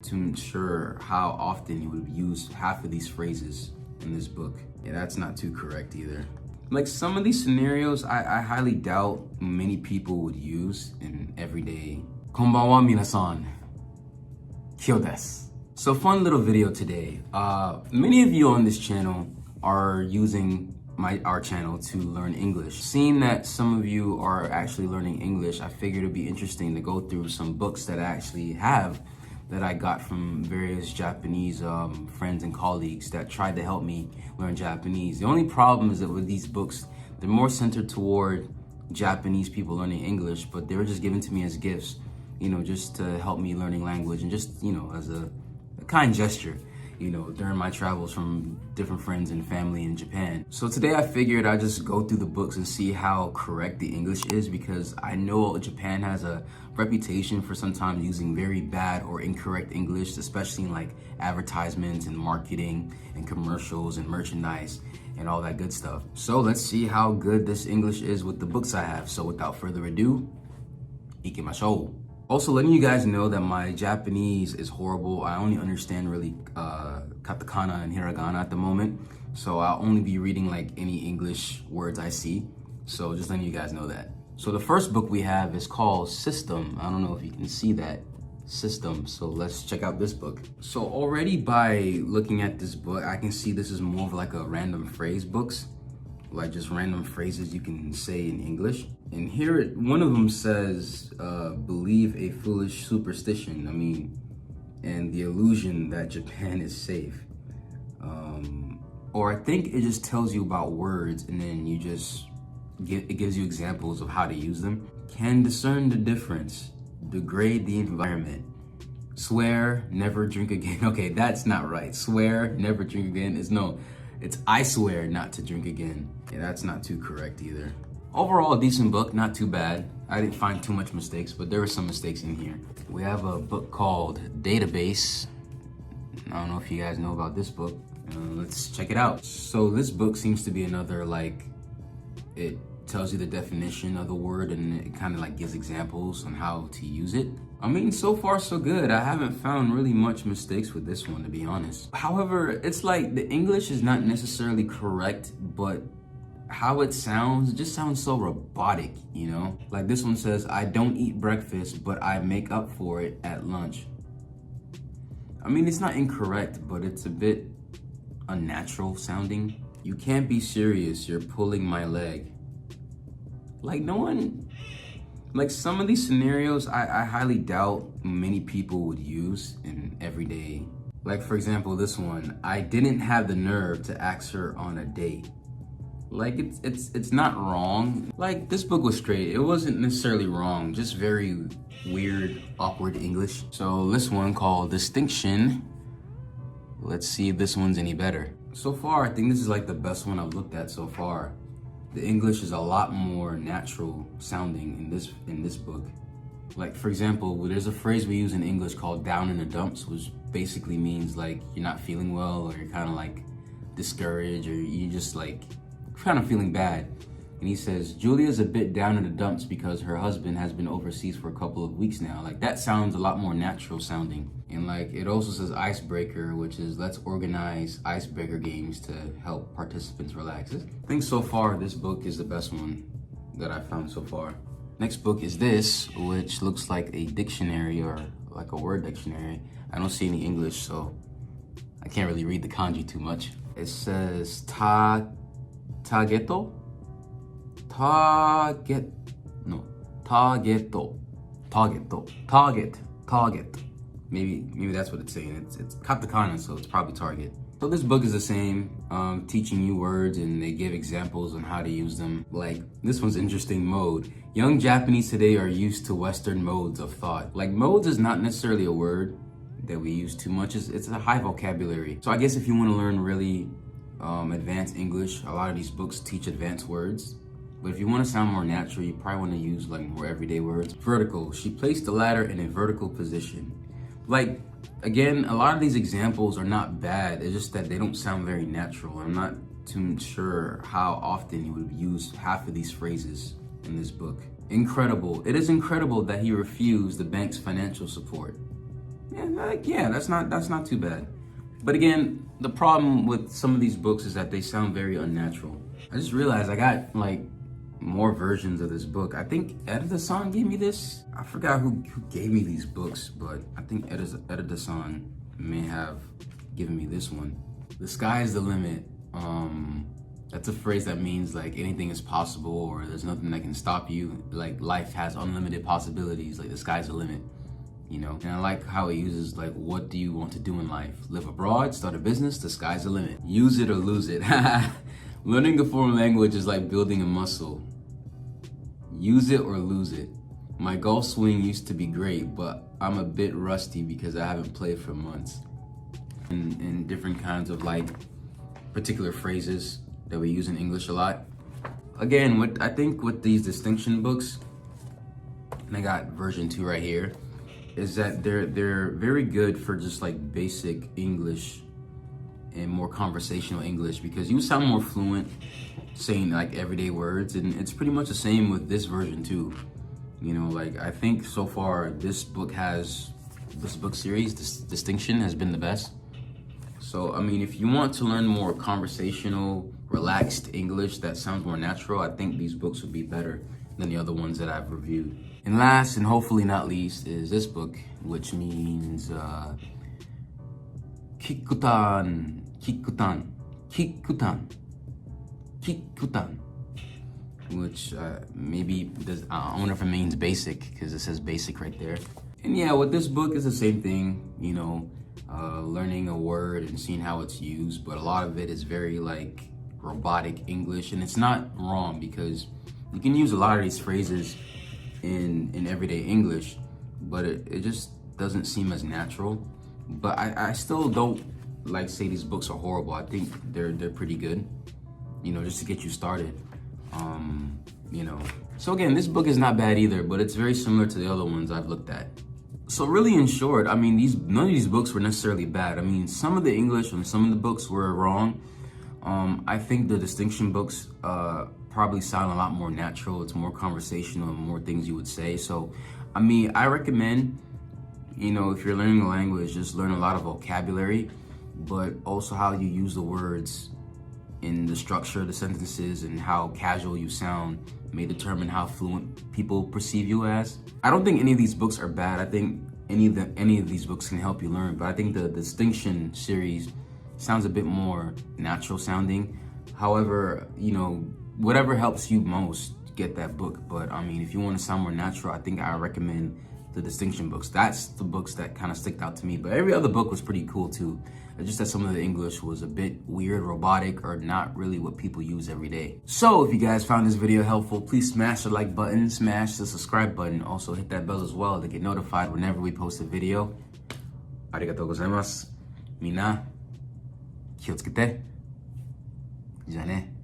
too sure how often he would use half of these phrases in this book. Yeah, that's not too correct either. Like some of these scenarios, I highly doubt many people would use in everyday. Konbanwa minasan. Kyo desu. So fun little video today. Many of you on this channel are using our channel to learn English. Seeing that some of you are actually learning English, I figured it'd be interesting to go through some books that I actually have that I got from various Japanese friends and colleagues that tried to help me learn Japanese. The only problem is that with these books, they're more centered toward Japanese people learning English, but they were just given to me as gifts, you know, just to help me learning language and just, you know, as a kind gesture, you know, during my travels from different friends and family in Japan. So today I figured I'd just go through the books and see how correct the English is, because I know Japan has a reputation for sometimes using very bad or incorrect English, especially in like advertisements and marketing and commercials and merchandise and all that good stuff. So let's see how good this English is with the books I have. So without further ado, ikimashou. Also, letting you guys know that my Japanese is horrible. I only understand really katakana and hiragana at the moment. So I'll only be reading like any English words I see. So just letting you guys know that. So the first book we have is called System. I don't know if you can see that. System. So let's check out this book. So already by looking at this book, I can see this is more of like a random phrase books. Like just random phrases you can say in English. And here, one of them says, believe a foolish superstition. I mean, and the illusion that Japan is safe. Or I think it just tells you about words and then you just, it gives you examples of how to use them. Can discern the difference, degrade the environment. Swear, never drink again. Okay, that's not right. Swear, never drink again is no. It's I swear not to drink again. Yeah, that's not too correct either. Overall, a decent book, not too bad. I didn't find too much mistakes, but there were some mistakes in here. We have a book called Database. I don't know if you guys know about this book. Let's check it out. So this book seems to be another, like, it tells you the definition of the word and it kind of like gives examples on how to use it. I mean, so far so good. I haven't found really much mistakes with this one, to be honest. However, it's like the English is not necessarily correct, but how it sounds, it just sounds so robotic, you know? Like this one says, I don't eat breakfast, but I make up for it at lunch. I mean, it's not incorrect, but it's a bit unnatural sounding. You can't be serious, you're pulling my leg. Like no one, like some of these scenarios, I highly doubt many people would use in everyday. Like for example, this one, I didn't have the nerve to ask her on a date. Like it's not wrong. Like this book was straight. It wasn't necessarily wrong, just very weird, awkward English. So this one called Distinction. Let's see if this one's any better. So far, I think this is like the best one I've looked at so far. The English is a lot more natural sounding in this book. Like for example, there's a phrase we use in English called down in the dumps, which basically means like you're not feeling well or you're kind of like discouraged or you just like kind of feeling bad. And he says, Julia's a bit down in the dumps because her husband has been overseas for a couple of weeks now. Like that sounds a lot more natural sounding. And like it also says icebreaker, which is let's organize icebreaker games to help participants relax. I think so far this book is the best one that I've found so far. Next book is this, which looks like a dictionary or like a word dictionary. I don't see any English, so I can't really read the kanji too much. It says tageto. Target. Maybe that's what it's saying. It's katakana, so it's probably target. So this book is the same, teaching you words and they give examples on how to use them. Like this one's interesting, mode. Young Japanese today are used to Western modes of thought. Like modes is not necessarily a word that we use too much. It's a high vocabulary. So I guess if you want to learn really advanced English, a lot of these books teach advanced words. But if you want to sound more natural, you probably want to use like more everyday words. Vertical. She placed the ladder in a vertical position. Like, again, a lot of these examples are not bad. It's just that they don't sound very natural. I'm not too sure how often you would use half of these phrases in this book. Incredible. It is incredible that he refused the bank's financial support. Yeah, that's not too bad. But again, the problem with some of these books is that they sound very unnatural. I just realized I got like more versions of this book. I think Edda-san gave me this. I forgot who gave me these books, but I think Edda-san may have given me this one. The sky is the limit. That's a phrase that means like anything is possible or there's nothing that can stop you. Like life has unlimited possibilities, like the sky's the limit, you know? And I like how it uses like, what do you want to do in life? Live abroad, start a business, the sky's the limit. Use it or lose it. Learning a foreign language is like building a muscle. Use it or lose it. My golf swing used to be great, but I'm a bit rusty because I haven't played for months. And different kinds of like particular phrases that we use in English a lot. Again, what I think with these distinction books, and I got version 2 right here, is that they're very good for just like basic English and more conversational English because you sound more fluent saying like everyday words, and it's pretty much the same with this version too. You know, like I think so far this book series, this distinction has been the best. So, I mean, if you want to learn more conversational, relaxed English that sounds more natural, I think these books would be better than the other ones that I've reviewed. And last, and hopefully not least, is this book, which means kikutan, which maybe does, I wonder if it means basic, because it says basic right there. And yeah, with this book, it's the same thing, you know, learning a word and seeing how it's used, but a lot of it is very like robotic English, and it's not wrong because you can use a lot of these phrases in everyday English, but it just doesn't seem as natural. But I still don't like say these books are horrible. I think they're pretty good, you know, just to get you started. You know, so again, this book is not bad either, but it's very similar to the other ones I've looked at. So really, in short, I mean, none of these books were necessarily bad. I mean, some of the English and some of the books were wrong. I think the distinction books probably sound a lot more natural. It's more conversational and more things you would say. So, I mean, I recommend, you know, if you're learning a language, just learn a lot of vocabulary, but also how you use the words in the structure of the sentences and how casual you sound may determine how fluent people perceive you as. I don't think any of these books are bad. I think any of these books can help you learn, but I think the distinction series sounds a bit more natural sounding. However, you know, whatever helps you most, get that book. But I mean, if you want to sound more natural, I think I recommend the distinction books. That's the books that kind of stick out to me. But every other book was pretty cool too. It's just that some of the English was a bit weird, robotic, or not really what people use every day. So if you guys found this video helpful, please smash the like button, smash the subscribe button. Also hit that bell as well to get notified whenever we post a video. Arigatou gozaimasu. Mina, 気をつけて。じゃあね。